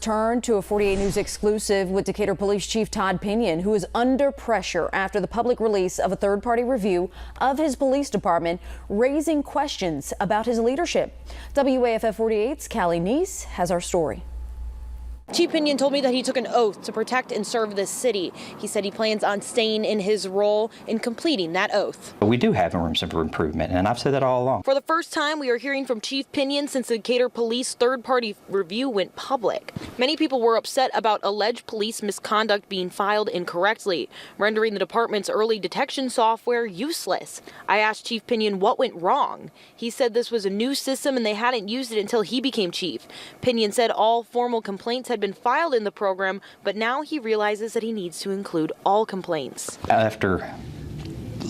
Turn to a 48 News exclusive with Decatur Police Chief Todd Pinion, who is under pressure after the public release of a third-party review of his police department, raising questions about his leadership. WAFF 48's Callie Neese has our story. Chief Pinion told me that he took an oath to protect and serve this city. He said he plans on staying in his role and completing that oath. We do have room for improvement, and I've said that all along. For the first time, we are hearing from Chief Pinion since the Decatur Police third-party review went public. Many people were upset about alleged police misconduct being filed incorrectly, rendering the department's early detection software useless. I asked Chief Pinion what went wrong. He said this was a new system and they hadn't used it until he became chief. Pinion said all formal complaints had been filed in the program, but now he realizes that he needs to include all complaints. After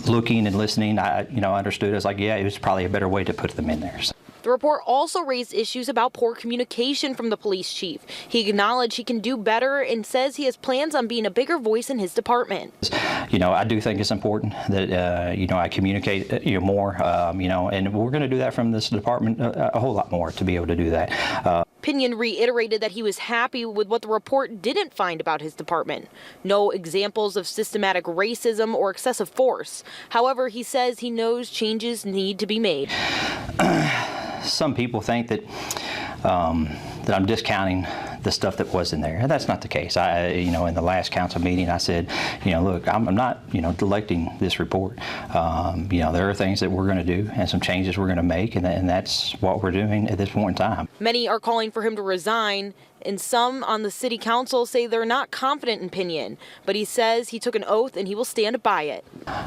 looking and listening, I understood. I was like, yeah, it was probably a better way to put them in there. So. The report also raised issues about poor communication from the police chief. He acknowledged he can do better and says he has plans on being a bigger voice in his department. I do think it's important that, I communicate more, and we're going to do that from this department a whole lot more to be able to do that. Pinion reiterated that he was happy with what the report didn't find about his department. No examples of systematic racism or excessive force. However, he says he knows changes need to be made. Some people think that that I'm discounting the stuff that was in there. And that's not the case. In the last council meeting, I said, look, I'm not, electing this report. There are things that we're going to do and some changes we're going to make, and that's what we're doing at this point in time. Many are calling for him to resign, and some on the city council say they're not confident in Pinion, but he says he took an oath and he will stand by it.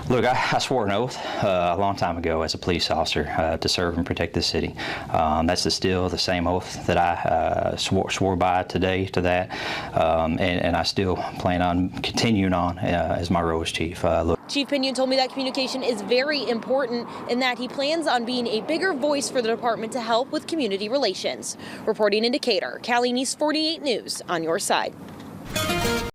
Look, I swore an oath a long time ago as a police officer to serve and protect this city. That's still the same oath that I swore by today to that, and I still plan on continuing on as my role as chief. Chief Pinion told me that communication is very important and that he plans on being a bigger voice for the department to help with community relations. Reporting in Decatur, Callie Neese, 48 News, on your side.